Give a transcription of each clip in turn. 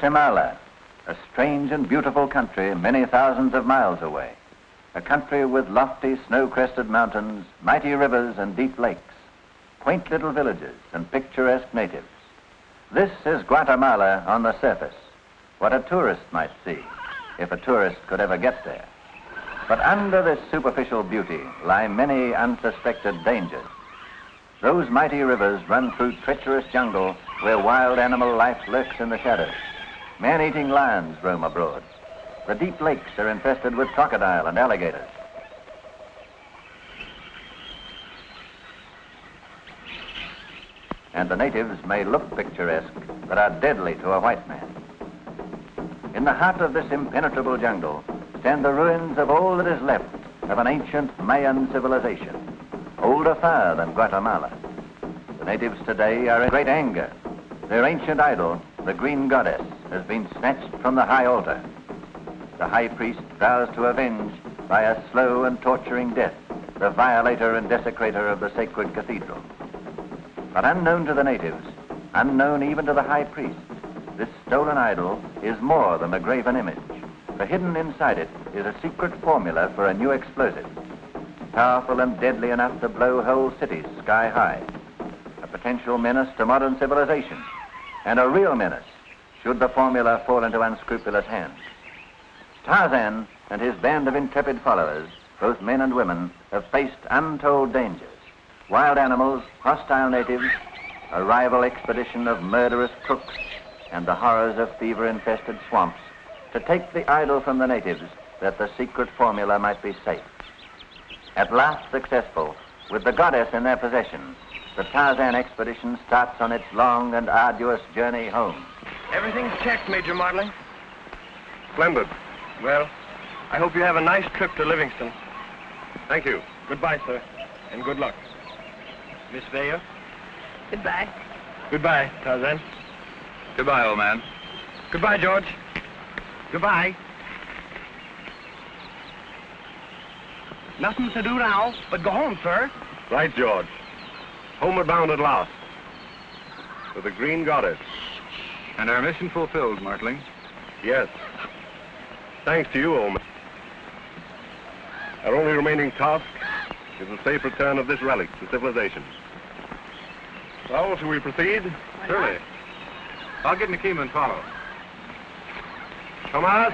Guatemala, a strange and beautiful country many thousands of miles away. A country with lofty snow-crested mountains, mighty rivers and deep lakes, quaint little villages and picturesque natives. This is Guatemala on the surface, what a tourist might see, if a tourist could ever get there. But under this superficial beauty lie many unsuspected dangers. Those mighty rivers run through treacherous jungle where wild animal life lurks in the shadows. Man-eating lions roam abroad. The deep lakes are infested with crocodile and alligators. And the natives may look picturesque, but are deadly to a white man. In the heart of this impenetrable jungle stand the ruins of all that is left of an ancient Mayan civilization, older far than Guatemala. The natives today are in great anger. Their ancient idol, the green goddess, has been snatched from the high altar. The high priest vows to avenge by a slow and torturing death the violator and desecrator of the sacred cathedral. But unknown to the natives, unknown even to the high priest, this stolen idol is more than a graven image, for hidden inside it is a secret formula for a new explosive, powerful and deadly enough to blow whole cities sky high, a potential menace to modern civilization, and a real menace should the formula fall into unscrupulous hands. Tarzan and his band of intrepid followers, both men and women, have faced untold dangers. Wild animals, hostile natives, a rival expedition of murderous crooks, and the horrors of fever-infested swamps to take the idol from the natives that the secret formula might be safe. At last successful, with the goddess in their possession, the Tarzan expedition starts on its long and arduous journey home. Everything's checked, Major Martling. Splendid. Well, I hope you have a nice trip to Livingston. Thank you. Goodbye, sir, and good luck. Miss Vaya? Goodbye. Goodbye, Tarzan. Goodbye, old man. Goodbye, George. Goodbye. Nothing to do now but go home, sir. Right, George. Homeward bound at last. To the Green Goddess. And our mission fulfilled, Martling. Yes. Thanks to you, old man. Our only remaining task is the safe return of this relic to civilization. Well, shall we proceed? Surely. I'll get Nakima and follow. Thomas!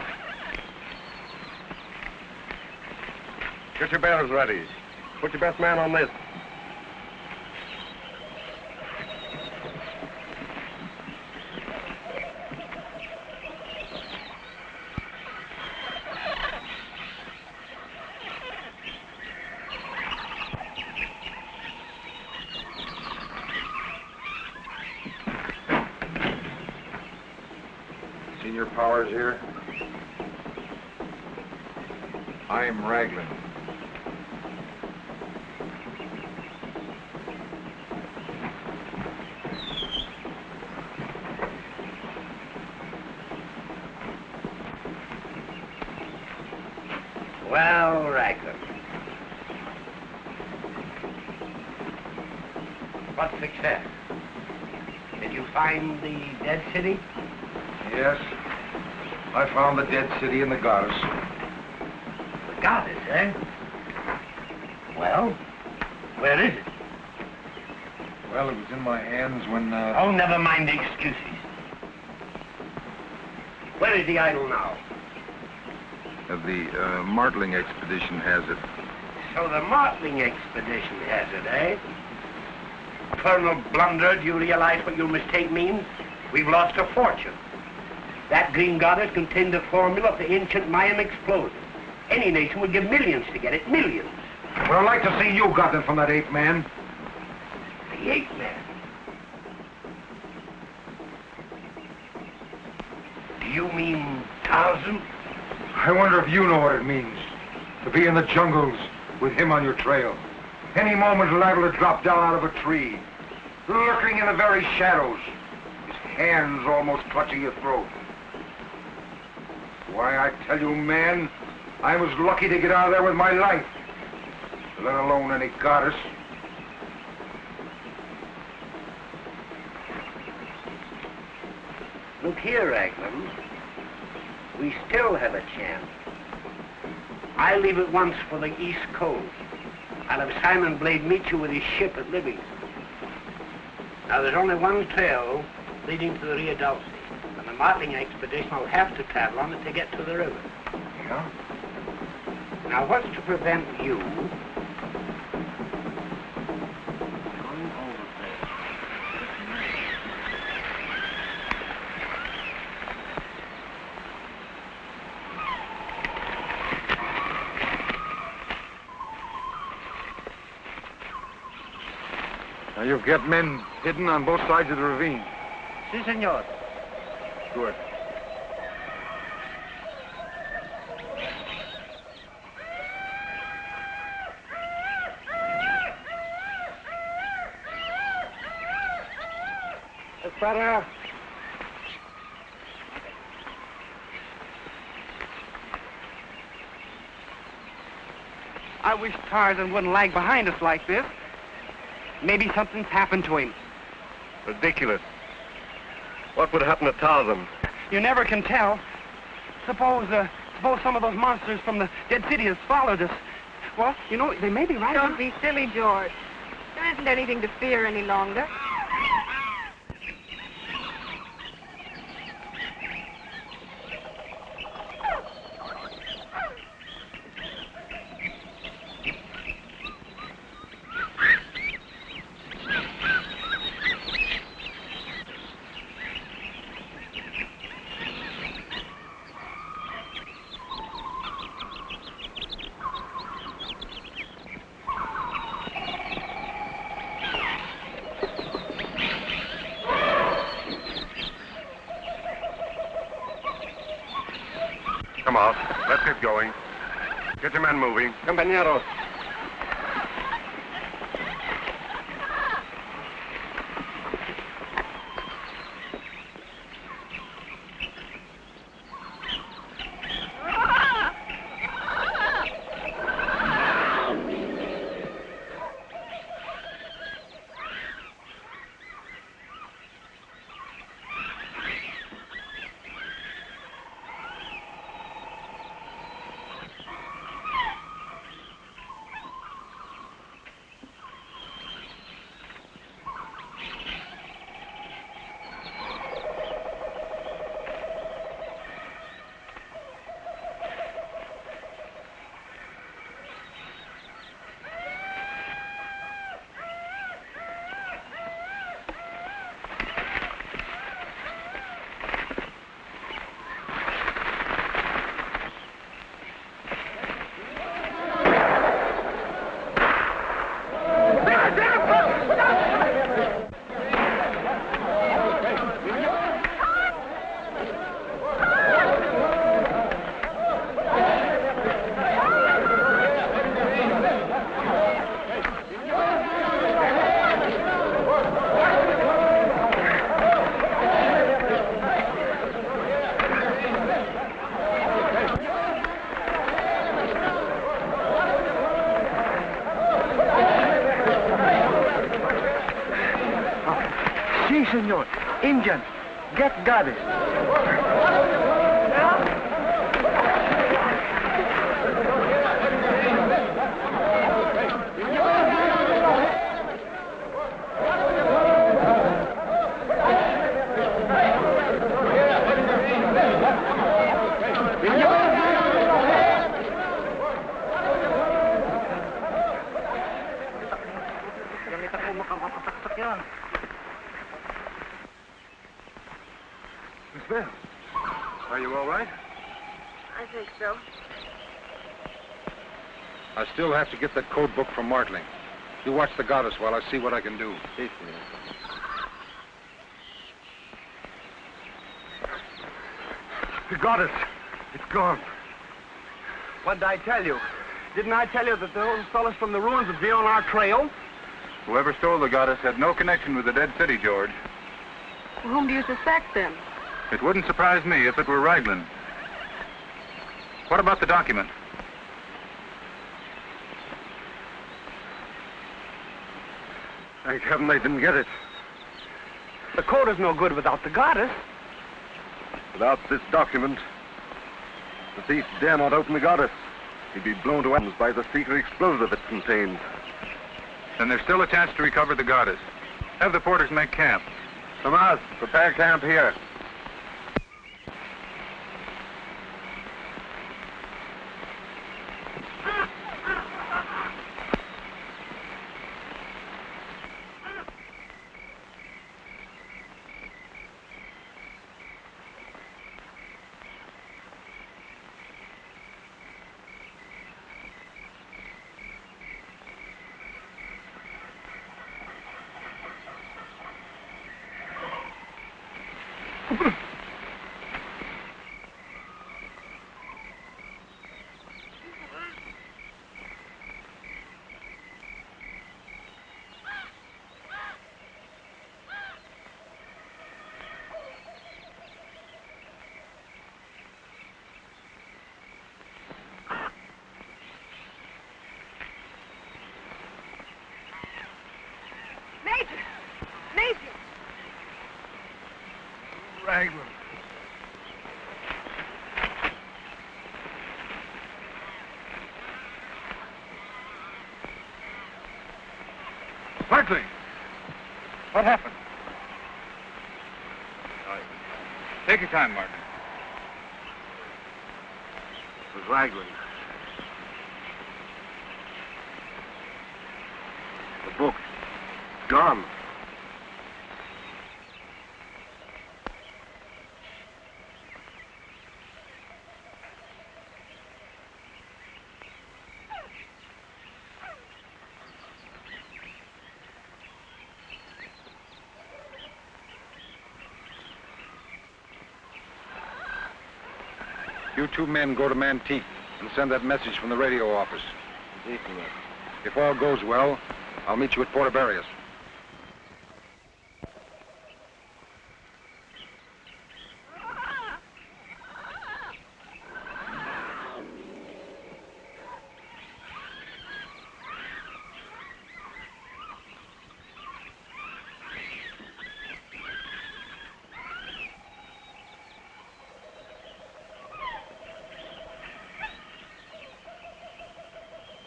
Get your bearers ready. Put your best man on this. Senior Powers here. I'm Raglan. Well, Raglan. What success? Did you find the dead city? Yes. I found the dead city and the goddess. The goddess, eh? Well, where is it? Well, it was in my hands when, Oh, never mind the excuses. Where is the idol now? The Martling expedition has it. So the Martling expedition has it, eh? Colonel Blunder, do you realize what your mistake means? We've lost a fortune. That green goddess contained the formula for ancient Mayan explosive. Any nation would give millions to get it, millions. Well, I'd like to see you got them from that ape man. The ape man. Do you mean Tarzan? I wonder if you know what it means to be in the jungles with him on your trail. Any moment liable to drop down out of a tree, lurking in the very shadows, his hands almost clutching your throat. Why, I tell you, man, I was lucky to get out of there with my life, let alone any goddess. Look here, Raglan. We still have a chance. I leave at once for the East Coast. I'll have Simon Blade meet you with his ship at Livingston. Now, there's only one trail leading to the Rio Dulce, and the martling expedition will have to travel on it to get to the river. Yeah? Now, what's to prevent you going over there? Now, you've got men hidden on both sides of the ravine. Si, senor. Good. Para. I wish Tarzan wouldn't lag behind us like this. Maybe something's happened to him. Ridiculous. What would happen to Tarzan? You never can tell. Suppose some of those monsters from the dead city has followed us. Well, you know, they may be right. Don't be silly, George. There isn't anything to fear any longer. Come out. Let's get going. Get your men moving. Compañeros. Senor, Indian, get goddess. Miss Bell, are you all right? I think so. I still have to get that code book from Martling. You watch the goddess while I see what I can do. The goddess, it's gone. What did I tell you? Didn't I tell you that those fellas from the ruins would be on our trail? Whoever stole the goddess had no connection with the dead city, George. Well, whom do you suspect, then? It wouldn't surprise me if it were Raglan. What about the document? Thank heaven they didn't get it. The code is no good without the goddess. Without this document, the thief dare not open the goddess. He'd be blown to atoms by the secret explosive it contains. Then there's still a chance to recover the goddess. Have the porters make camp. Tomas, prepare camp here. Raglan. Martley! What happened? Take your time, Martin. It was Raglan. The book. Gone. You two men go to Manteque and send that message from the radio office. If all goes well, I'll meet you at Puerto Barrios.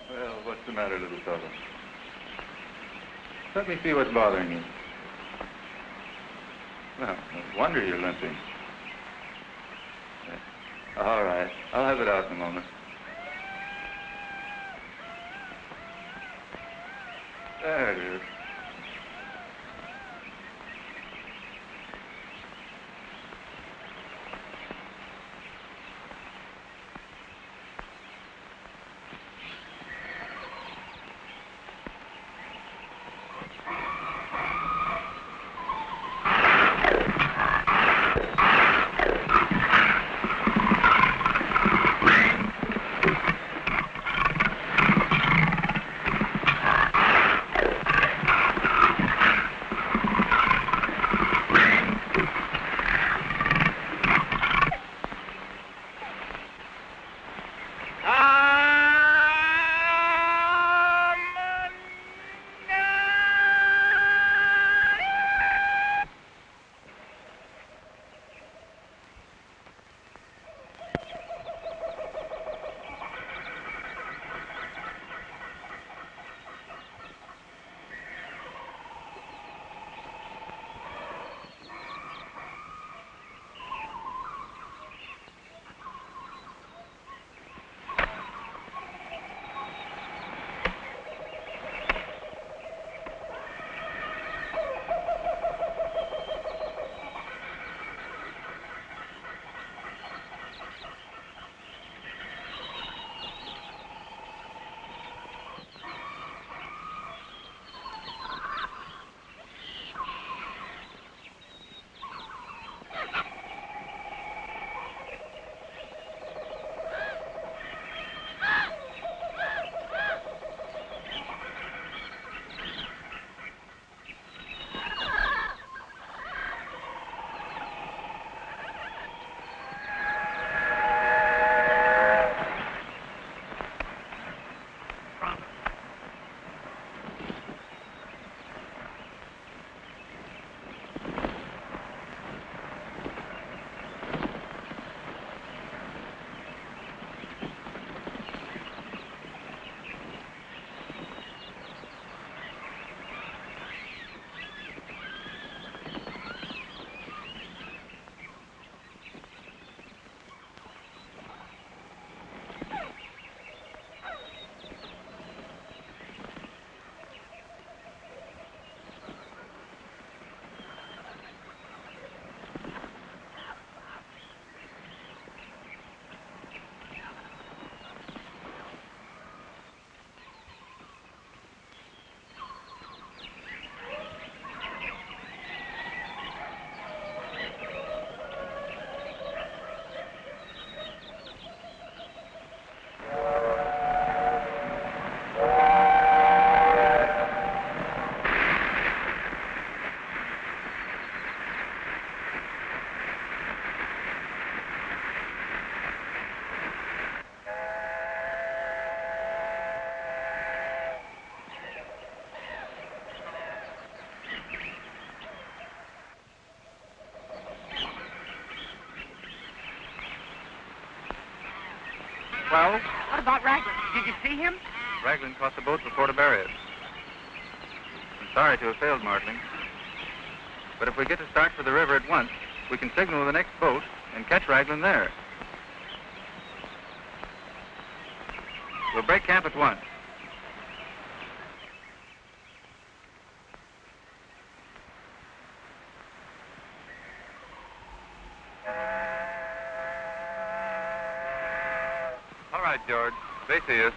Well, what's the matter, little fellow? Let me see what's bothering you. Well, no wonder you're limping. All right, I'll have it out in a moment. There it is. Well? What about Raglan? Did you see him? Raglan caught the boat before to bury it. I'm sorry to have failed, Martling. But if we get to start for the river at once, we can signal the next boat and catch Raglan there. We'll break camp at once. All right, George. They see us.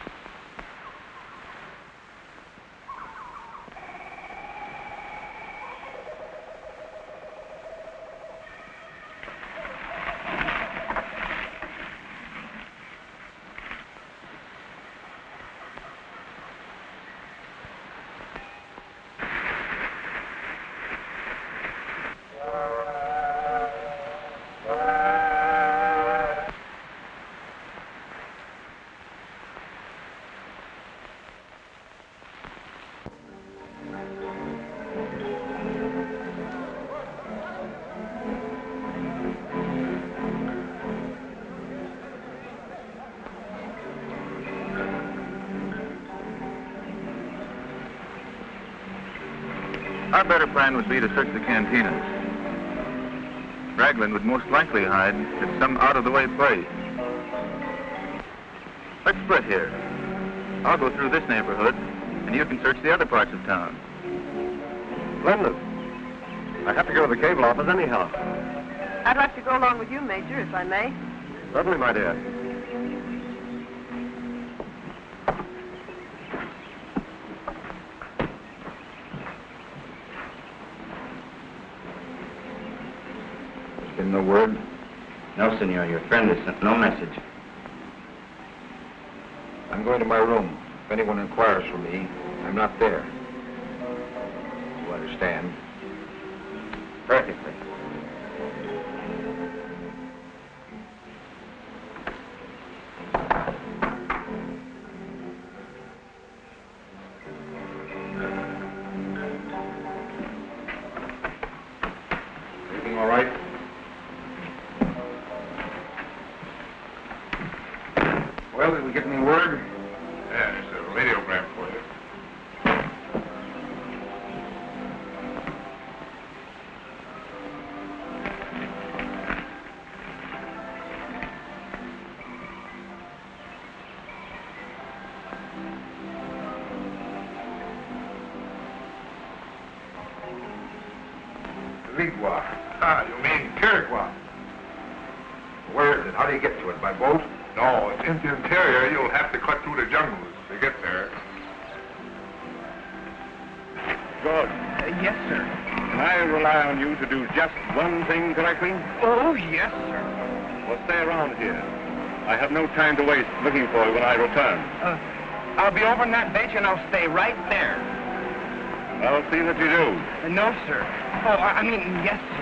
Our better plan would be to search the cantinas. Raglan would most likely hide at some out-of-the-way place. Let's split here. I'll go through this neighborhood, and you can search the other parts of town. Splendid. I have to go to the cable office anyhow. I'd like to go along with you, Major, if I may. Certainly, my dear. Give no word? No, senor. Your friend has sent no message. I'm going to my room. If anyone inquires for me, I'm not there. You understand? Perfectly. Everything all right? Well, did we get any word? Yeah, there's a radiogram for you. Ligua. Ah, you mean Kirigua. Where is it? How do you get to it? By boat? No, it's in the interior. You'll have to cut through the jungles to get there. George, Yes, sir. can I rely on you to do just one thing correctly? Oh, yes, sir. Well, stay around here. I have no time to waste looking for you when I return. I'll be over on that bench and I'll stay right there. I'll see that you do. No, sir. Oh, I mean, yes, sir.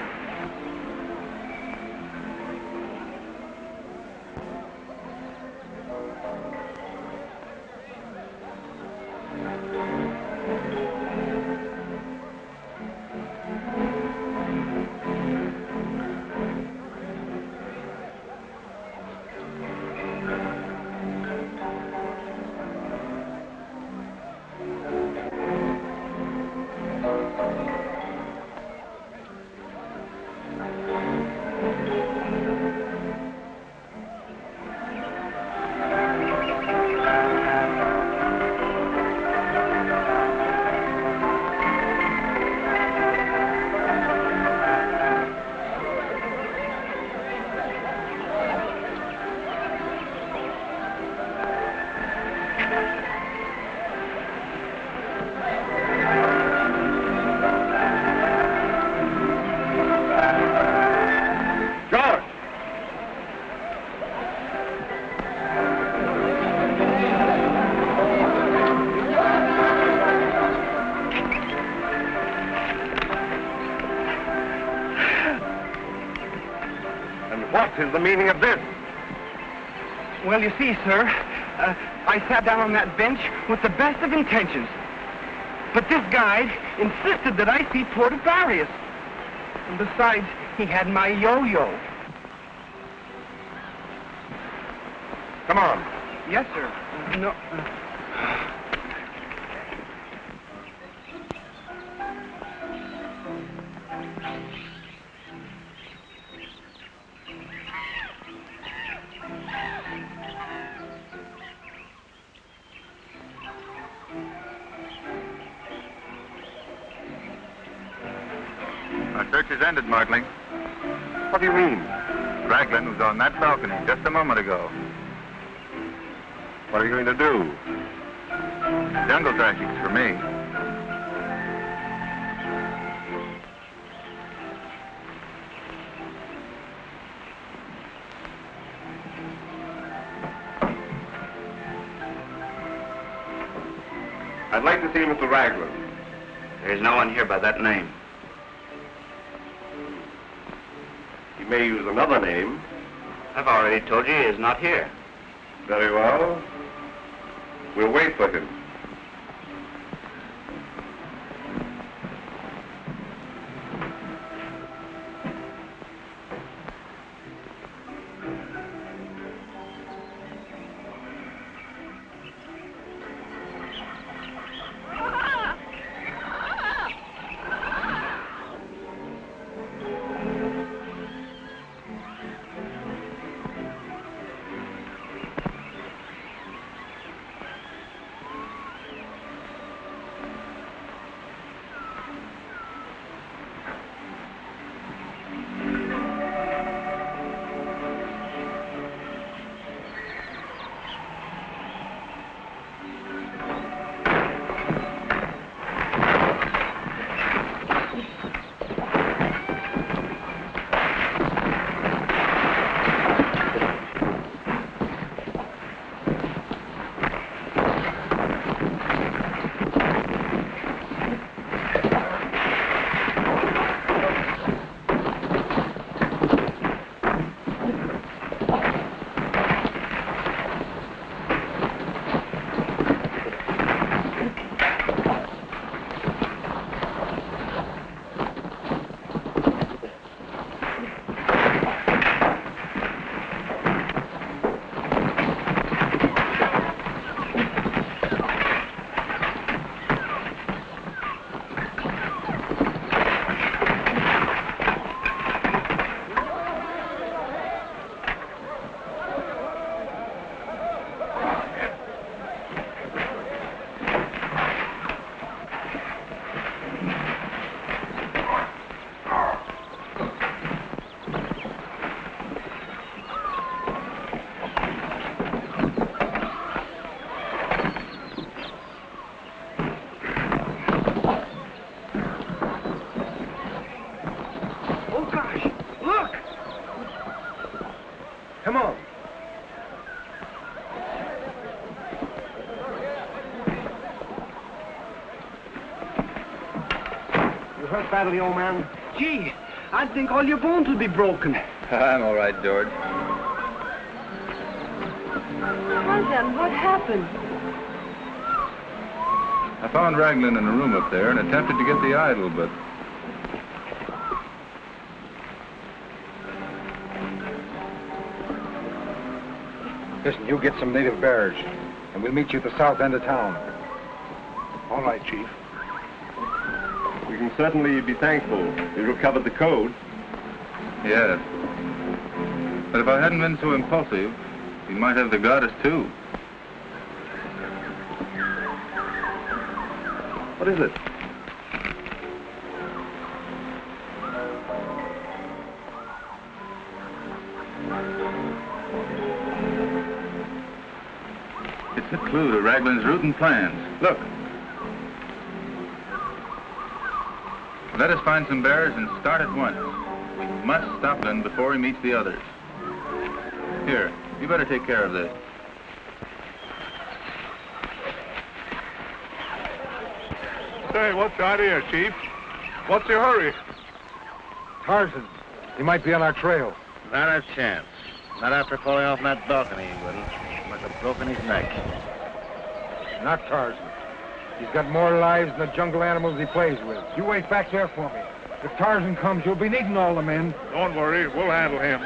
What is the meaning of this? Well, you see, sir, I sat down on that bench with the best of intentions. But this guide insisted that I see Port Avarius. And besides, he had my yo-yo. Come on. Yes, sir. No. Our search is ended, Martling. What do you mean? Raglan was on that balcony just a moment ago. What are you going to do? Jungle tracings for me. I'd like to see Mr. Raglan. There's no one here by that name. He may use another name. I've already told you he is not here. Very well. We'll wait for him. Come on. You hurt badly, old man? Gee, I think all your bones will be broken. I'm all right, George. Tarzan, what happened? I found Raglan in a room up there and attempted to get the idol, but... Listen, you get some native bearers, and we'll meet you at the south end of town. All right, Chief. We can certainly be thankful you recovered the code. Yes. But if I hadn't been so impulsive, he might have the goddess, too. What is it? It's a clue to Raglan's route and plans. Look. Let us find some bears and start at once. We must stop them before he meets the others. Here, you better take care of this. Say, what's the idea, Chief? What's your hurry? Tarzan, he might be on our trail. Not a chance. Not after falling off that balcony, he wouldn't. Must have broken his neck. Not Tarzan. He's got more lives than the jungle animals he plays with. You wait back there for me. If Tarzan comes, you'll be needing all the men. Don't worry, we'll handle him.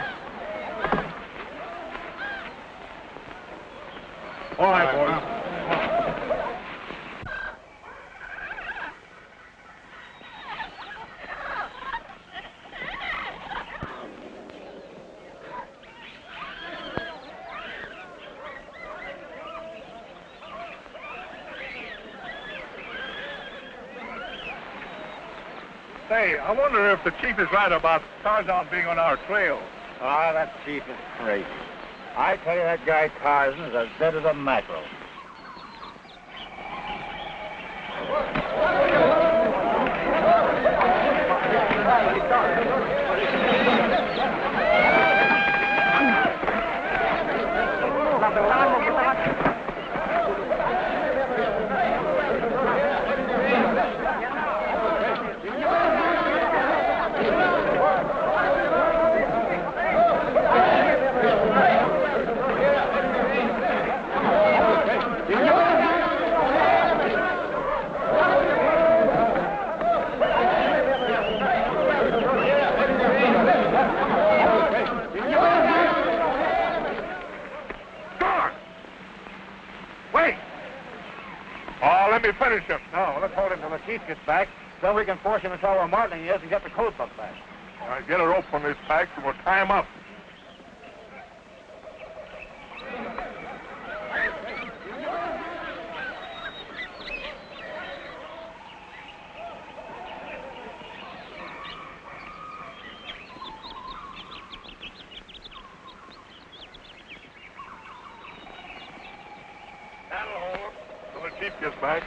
All right, boys. Say, I wonder if the chief is right about Tarzan being on our trail. Ah, that chief is crazy. I tell you, that guy Tarzan is as dead as a mackerel. Let me finish him. No, let's hold him till the chief gets back, so we can force him to tell where Martin is and get the code book back. All right, get a rope from his pack and we'll tie him up. That'll hold till the chief gets back.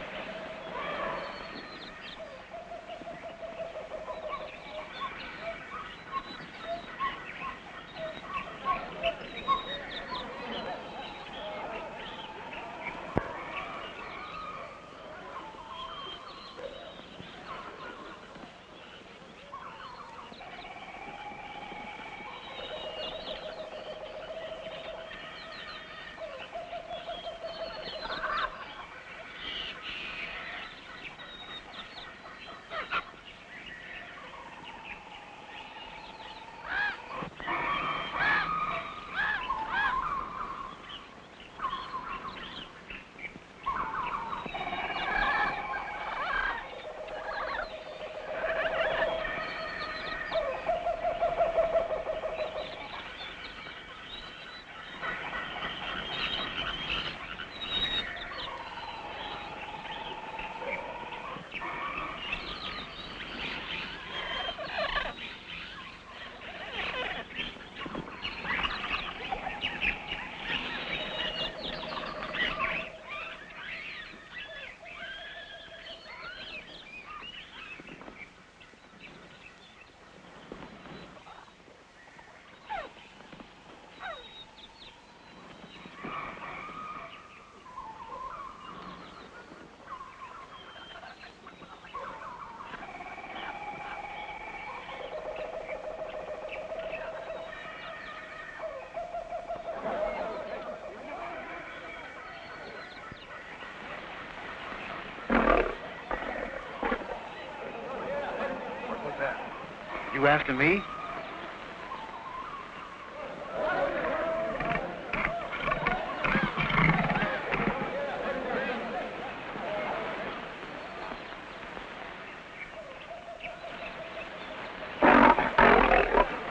You asking me?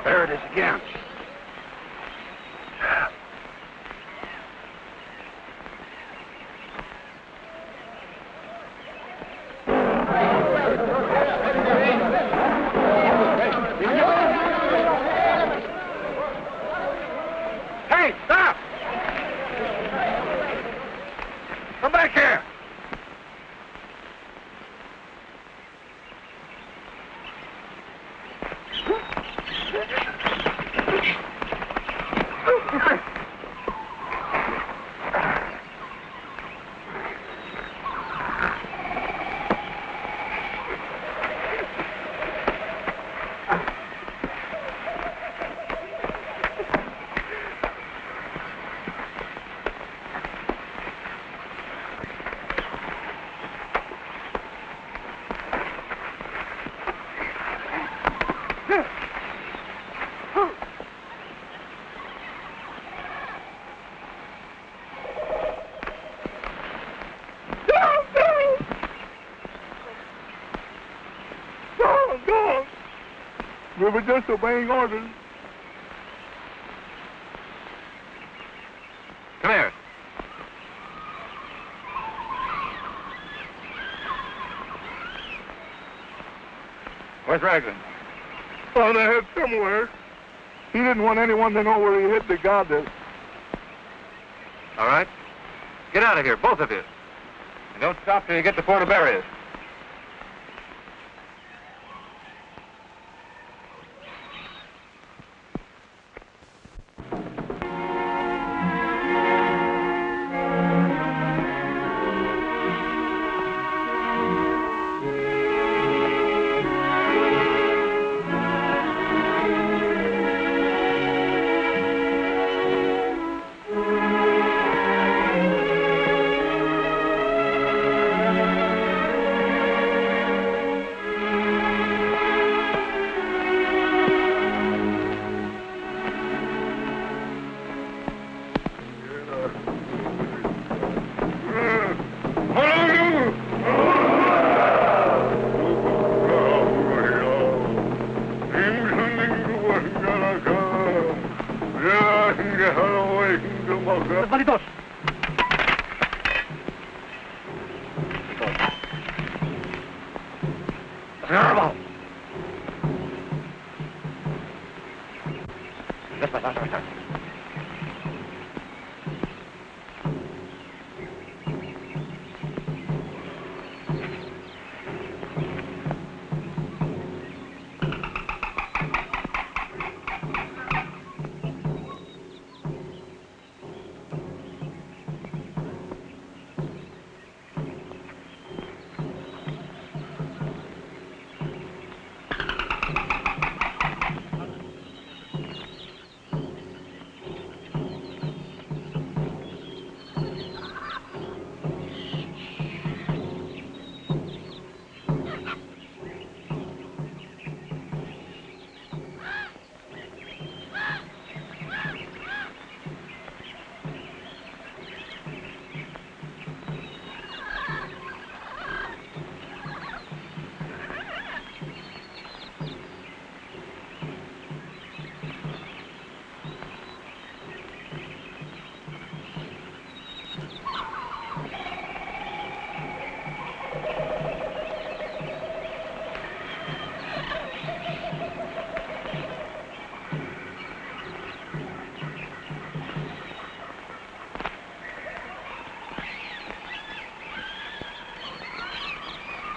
There it is again. Hey, stop! Come back here! We were just obeying orders. Come here. Where's Raglan? On the head somewhere. He didn't want anyone to know where he hid the goddess. All right. Get out of here, both of you. And don't stop till you get to Porto Barrios.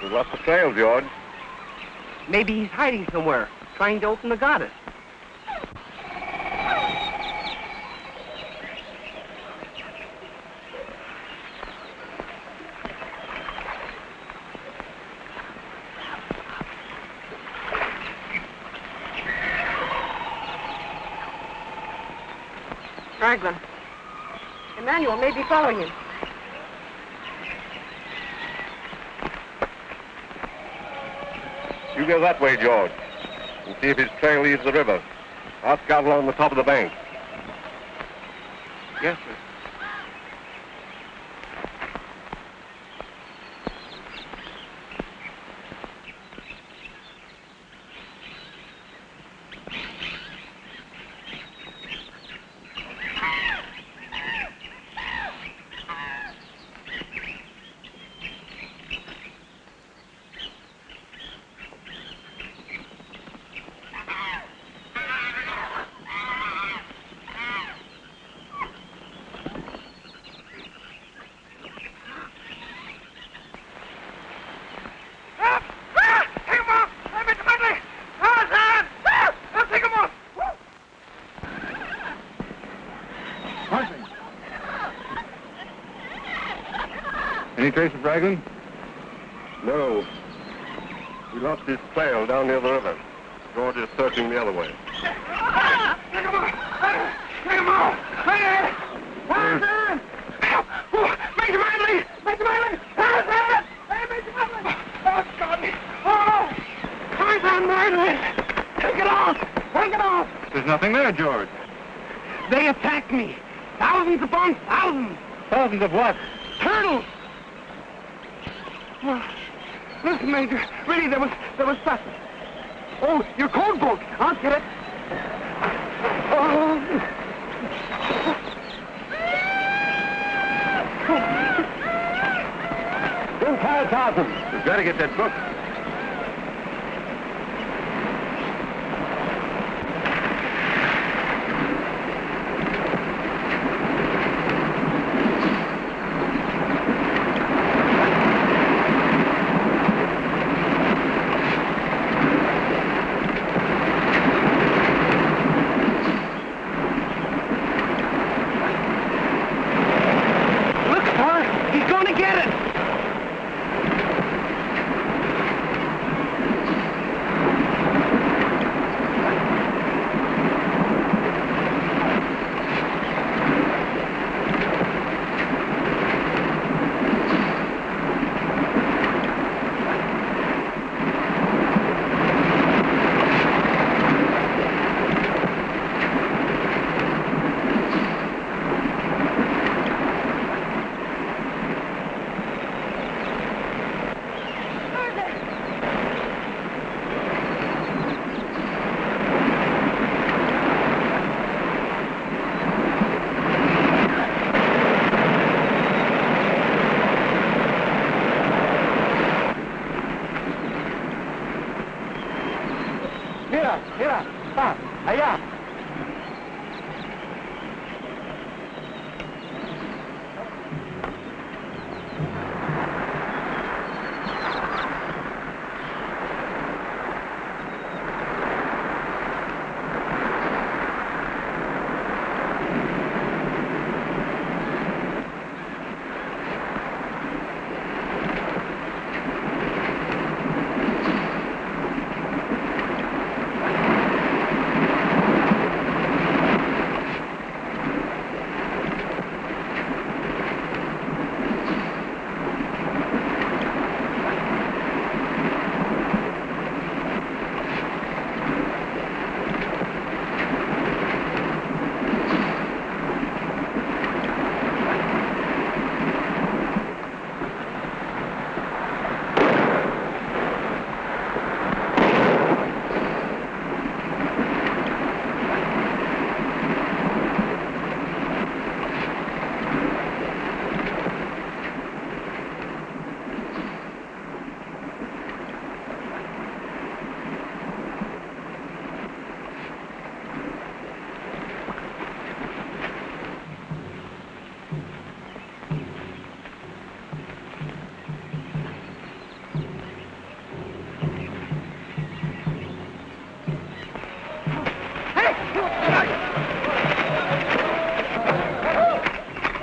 We lost the trail, George. Maybe he's hiding somewhere, trying to open the goddess. Raglan. Emmanuel may be following him. You go that way, George, and see if his trail leaves the river. I'll scout along the top of the bank. Yes, sir. Any trace of Raglan? No. We lost his trail down near the river. George is searching the other way. Take him off! Take him off! Tarzan! Major Manley! Major Manley! Tarzan! Hey, Major Manley! Oh, God! Oh! Tarzan Manley! Take it off! Take it off! There's nothing there, George. They attacked me. Thousands upon thousands. Thousands of what? Turtles! Oh, listen, Major. Really, there was stuff. Oh, your code book. I'll get it. Tarzan. We've got to get that book. Look, sir. He's going to get it. Mira, allá.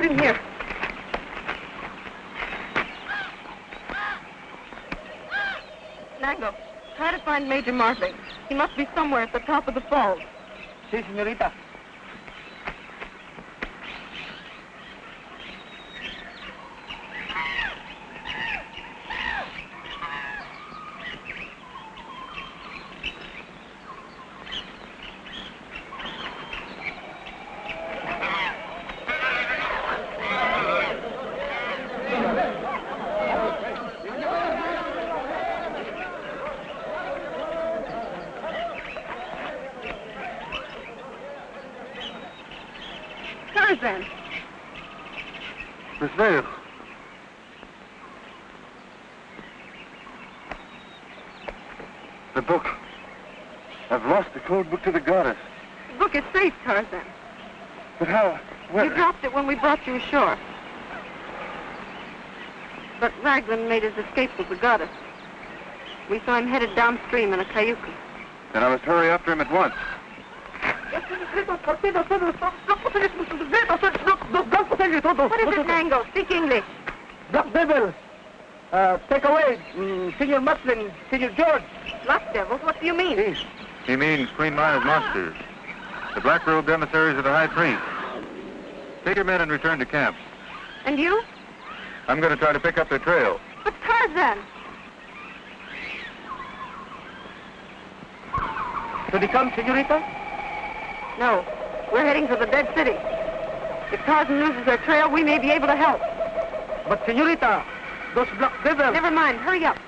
Here. Nango, try to find Major Martling. He must be somewhere at the top of the falls. Sí, señorita. Tarzan. Miss Vale. The book. I've lost the code book to the goddess. The book is safe, Tarzan. But how? Where? You dropped it when we brought you ashore. But Raglan made his escape with the goddess. We saw him headed downstream in a cayuca. Then I must hurry after him at once. What is it, Nango? Speak English. Black Devil. Take away Senor Muslin, Senor George. Black devils? What do you mean? He means Queen Maya's monsters. The black-robed emissaries of the High Priest. Take your men and return to camp. And you? I'm going to try to pick up their trail. But Tarzan. Should he come, señorita? No. We're heading to the Dead City. If Tarzan loses their trail, we may be able to help. But, señorita, those black devils... Never mind. Hurry up.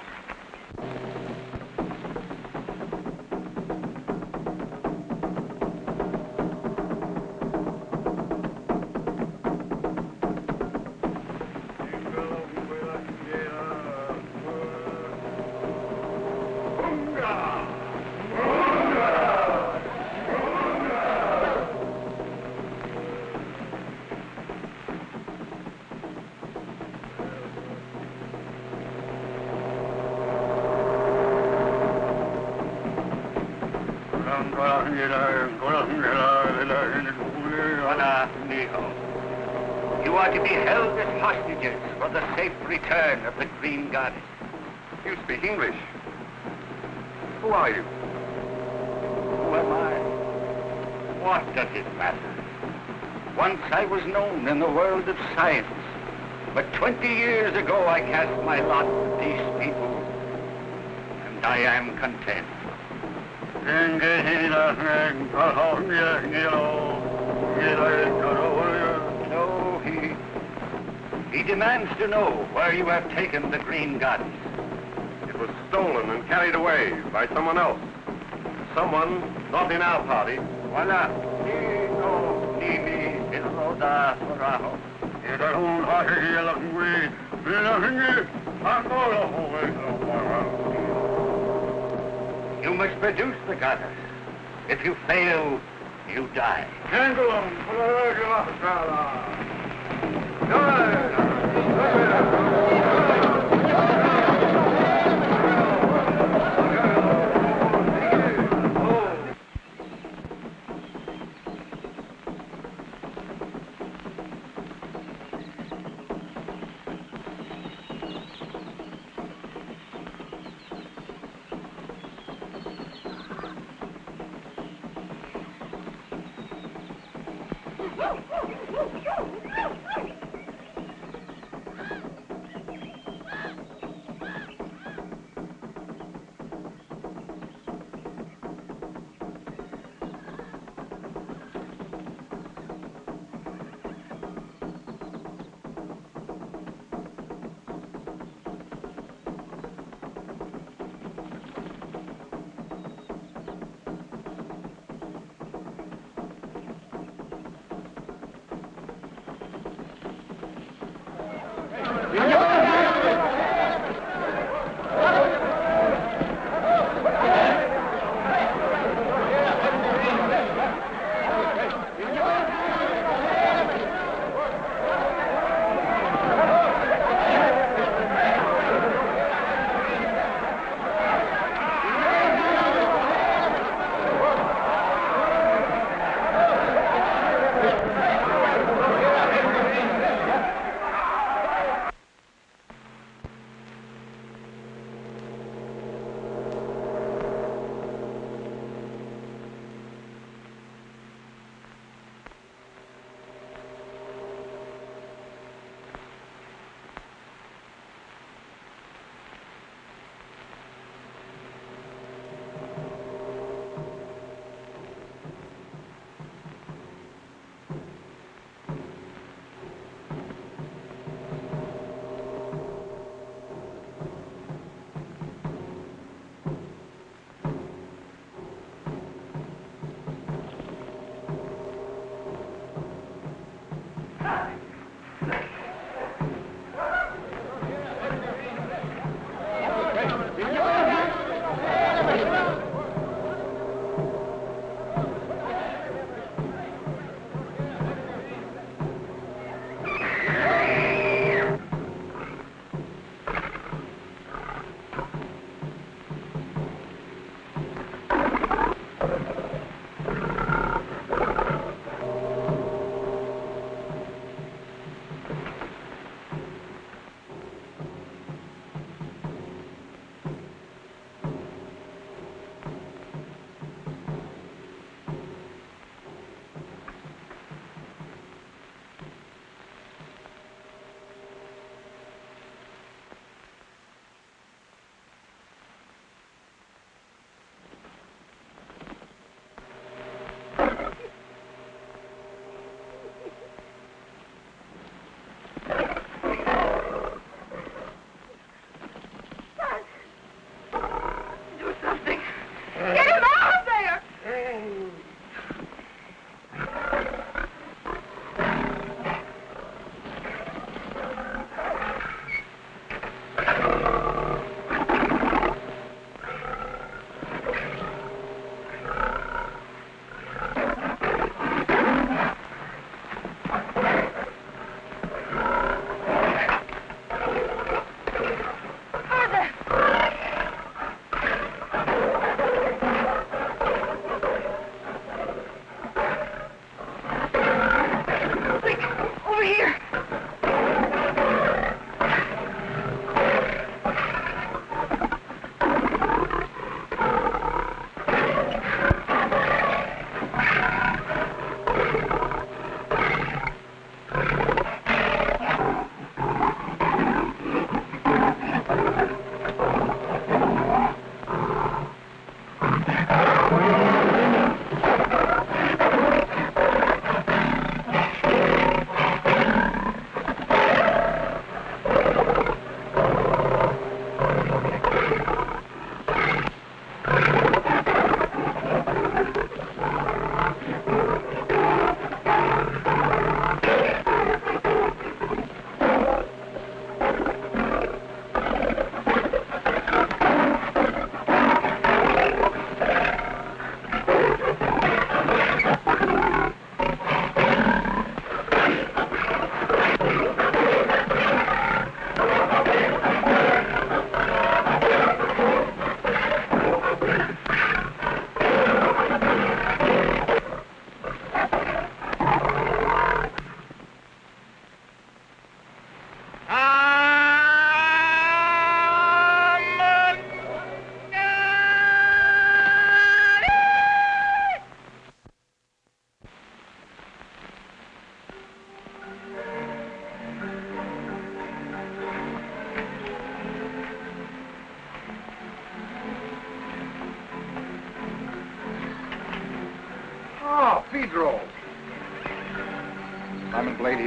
You are to be held as hostages for the safe return of the Green Goddess. You speak English. Who are you? Who am I? What does it matter? Once I was known in the world of science, but 20 years ago I cast my lot with these people, and I am content. No, he demands to know where you have taken the Green Goddess. It was stolen and carried away by someone else. Someone not in our party. Voila. You must produce the goddess. If you fail, you die.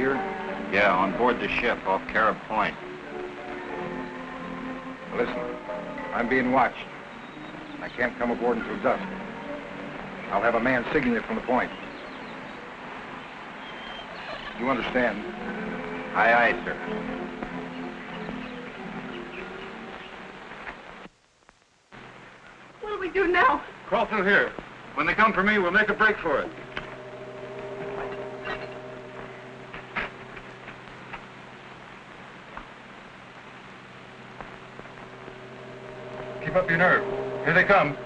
here? Yeah, on board the ship off Carib Point. Listen, I'm being watched. I can't come aboard until dusk. I'll have a man signal it from the point. You understand? Aye, aye, sir. What do we do now? Crawl through here. When they come for me, we'll make a break for it. Keep up your nerve. Here they come.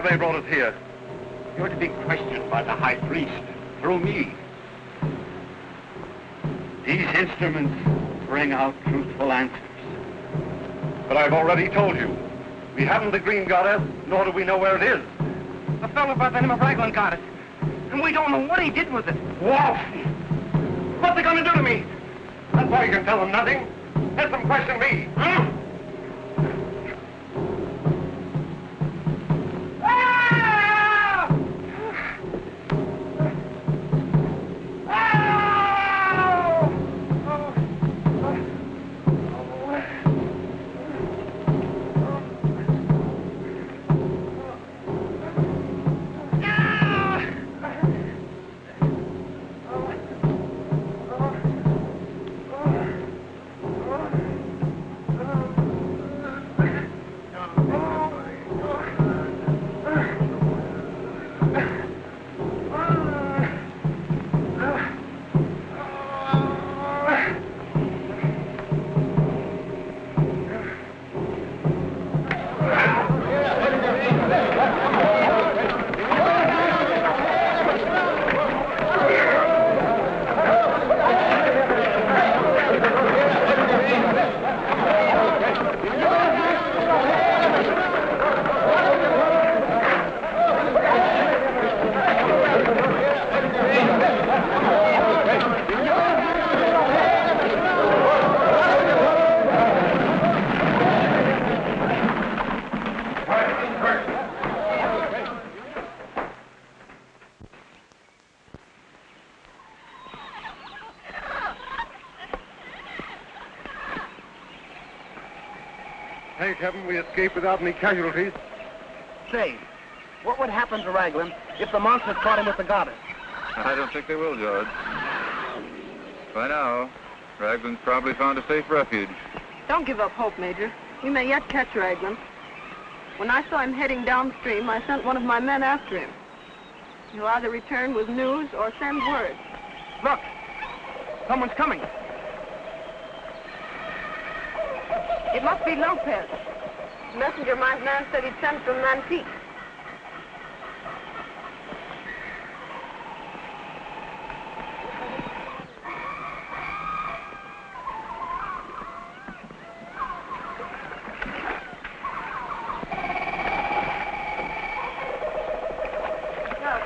They brought us here. You're to be questioned by the high priest, through me. These instruments bring out truthful answers. But I've already told you. We haven't the green goddess, nor do we know where it is. A fellow by the name of Raglan got it. And we don't know what he did with it. Wolf! What's they going to do to me? That's why you can tell them nothing. Let them question me. Huh? Thank heaven we escaped without any casualties. Say, what would happen to Raglan if the monsters caught him with the goddess? I don't think they will, George. By now, Raglan's probably found a safe refuge. Don't give up hope, Major. We may yet catch Raglan. When I saw him heading downstream, I sent one of my men after him. He'll either return with news or send word. Look, someone's coming. It must be Lopez. Messenger my man said he'd sent from Nantique.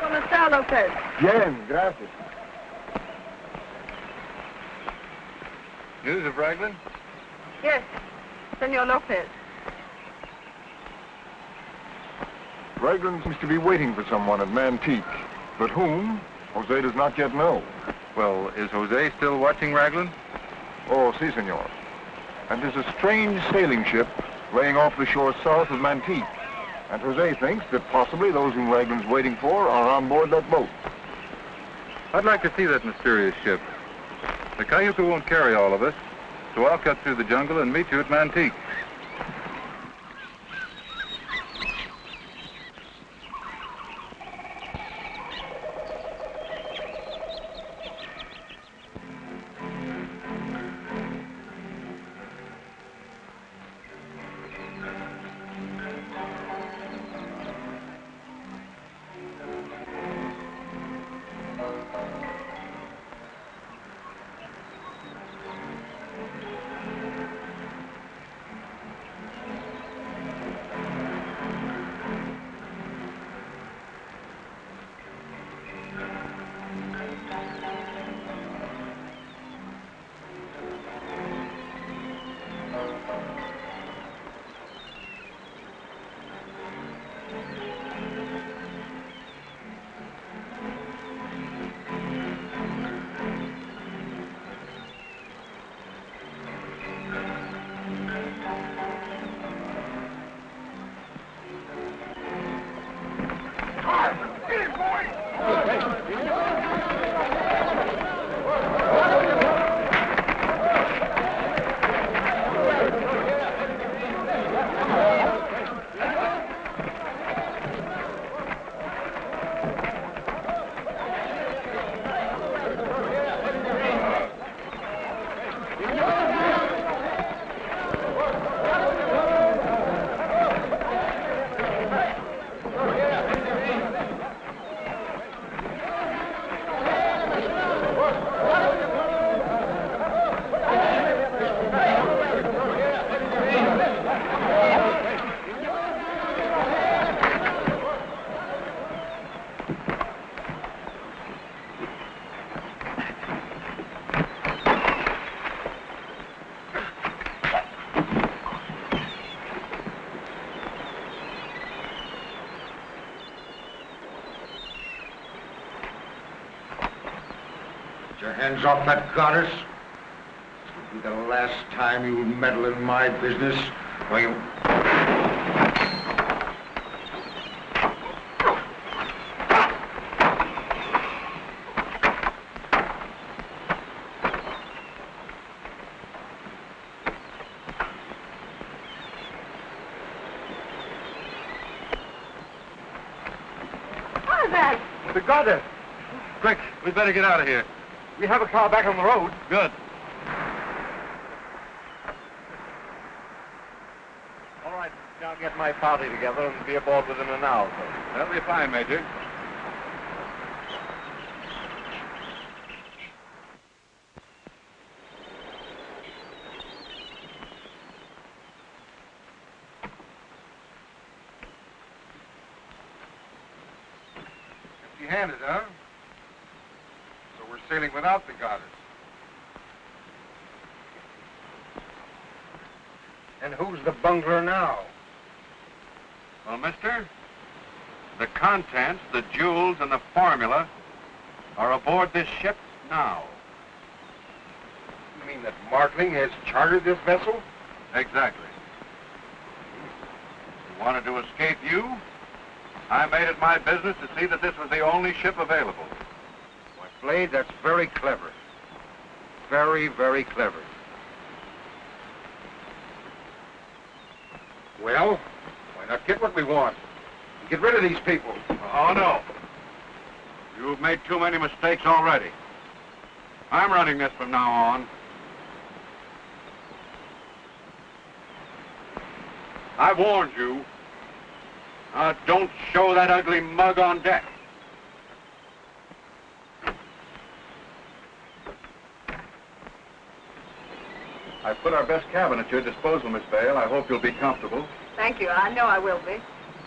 ¿Cómo está, Lopez? Bien, gracias. News of Raglan? Yes, Senor Lopez. Raglan seems to be waiting for someone at Mantique. But whom, Jose does not yet know. Well, is Jose still watching Raglan? Oh, si, senor. And there's a strange sailing ship laying off the shore south of Mantique. And Jose thinks that possibly those whom Raglan's waiting for are on board that boat. I'd like to see that mysterious ship. The Cayuca won't carry all of us, so I'll cut through the jungle and meet you at Mantique. hands off that goddess. This will be the last time you meddle in my business. Or you... The goddess! Quick, we better get out of here. We have a car back on the road. Good. All right, I'll get my party together and be aboard within an hour. That'll be fine, Major. Empty-handed, huh? So we're sailing without the goddess. And who's the bungler now? Well, mister, the contents, the jewels, and the formula are aboard this ship now. You mean that Martling has chartered this vessel? Exactly. You wanted to escape you? I made it my business to see that this was the only ship available. Why, Blade, that's very clever. Very, very clever. Well, why not get what we want? And get rid of these people. Oh, no. You've made too many mistakes already. I'm running this from now on. I warned you. Don't show that ugly mug on deck. I put our best cabin at your disposal, Miss Vale. I hope you'll be comfortable. Thank you. I know I will be.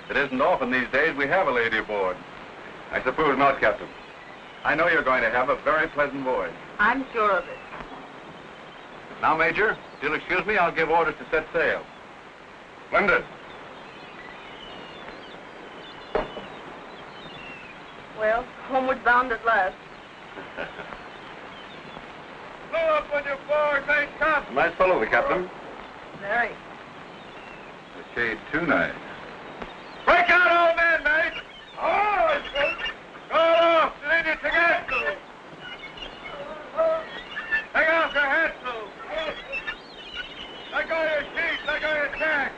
It isn't often these days we have a lady aboard. I suppose not, Captain. I know you're going to have a very pleasant voyage. I'm sure of it. Now, Major, if you'll excuse me, I'll give orders to set sail. Splendid. Well, homeward bound at last. Blow up when you're board, mate, Captain. Nice fellow, the Captain. Very. A shade too nice. Break out, old man, mate! Oh, go off! You need to get to. Take off your hat, Sue. Let go of your sheets. Let go of your tack.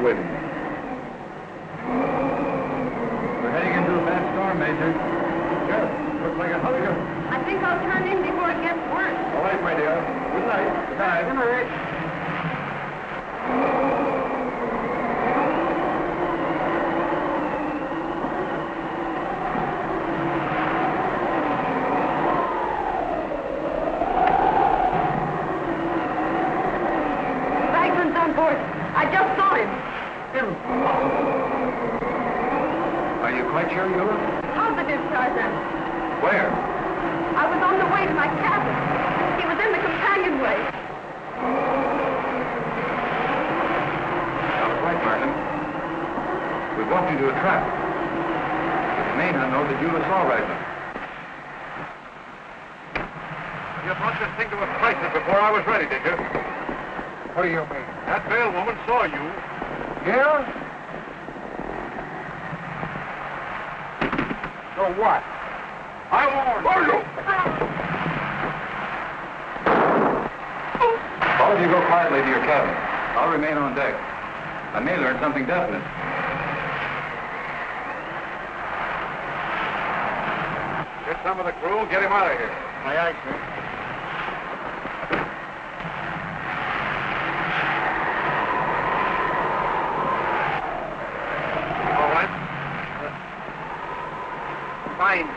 We're heading into a bad storm, Major. Good. Looks like a hurricane. I think I'll turn in before it gets worse. All right, my dear. Good night. Good night. Good night. Franklin's on board. I just saw him. Are you quite sure you were? Positive, Tarzan. Where? I was on the way to my cabin. He was in the companionway. That was right, Martin. We walked into a trap. But you may not know that you saw Raglan. You brought this thing to a crisis before I was ready, did you? What do you mean? That veiled woman saw you. Yeah? So what? I warned you. All of you go quietly to your cabin. I'll remain on deck. I may learn something definite. Get some of the crew, get him out of here. Aye, aye, sir. All right? Fine.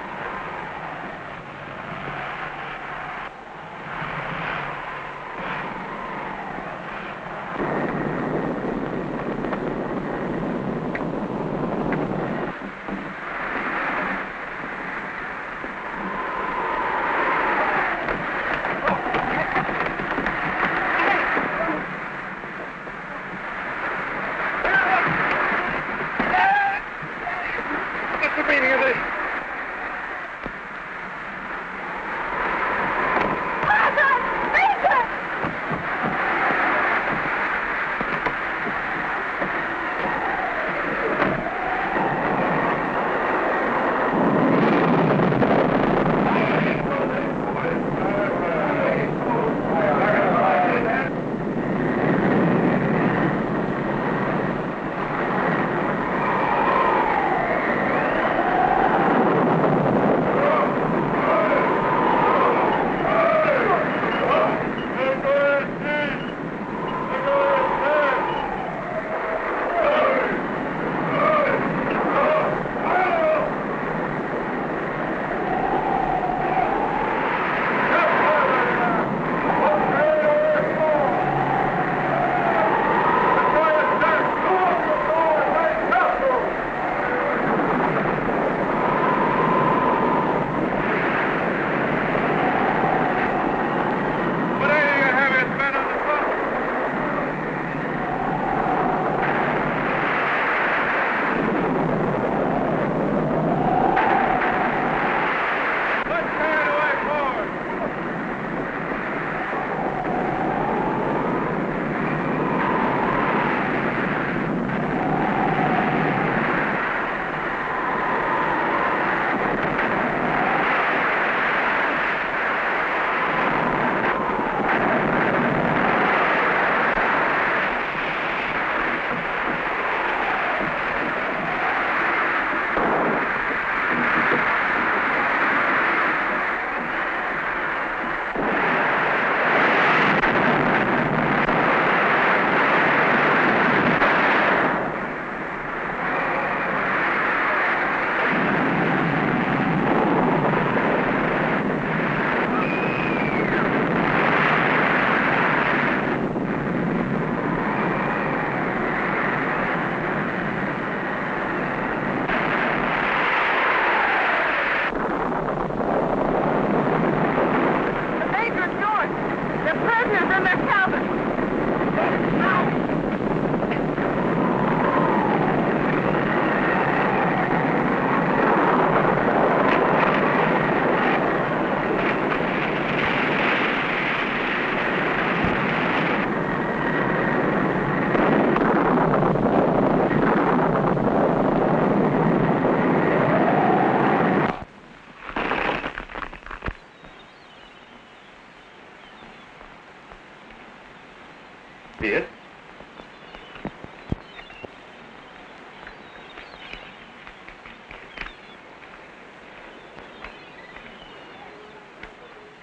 Yes?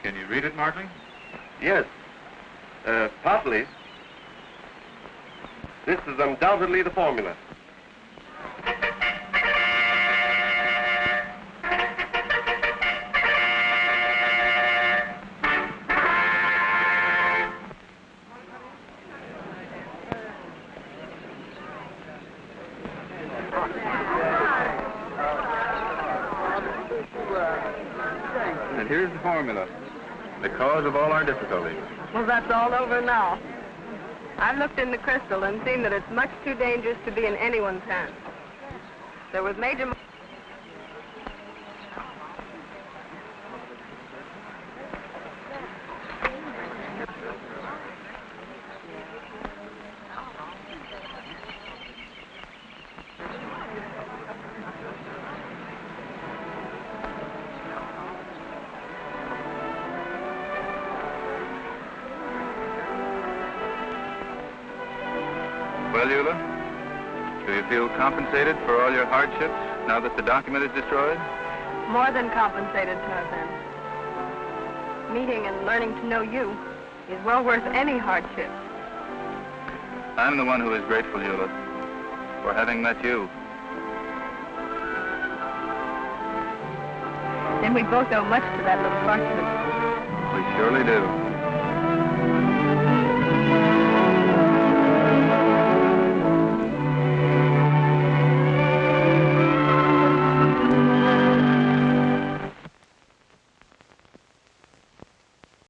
Can you read it, Martling? Yes. Partly. This is undoubtedly the formula. And here's the formula. The cause of all our difficulties. Well, that's all over now. I've looked in the crystal and seen that it's much too dangerous to be in anyone's hands. There was Major... Well, Eula, do you feel compensated for all your hardships now that the document is destroyed? More than compensated, Tarzan. Meeting and learning to know you is well worth any hardship. I'm the one who is grateful, Eula, for having met you. Then we both owe much to that little fortune. We surely do.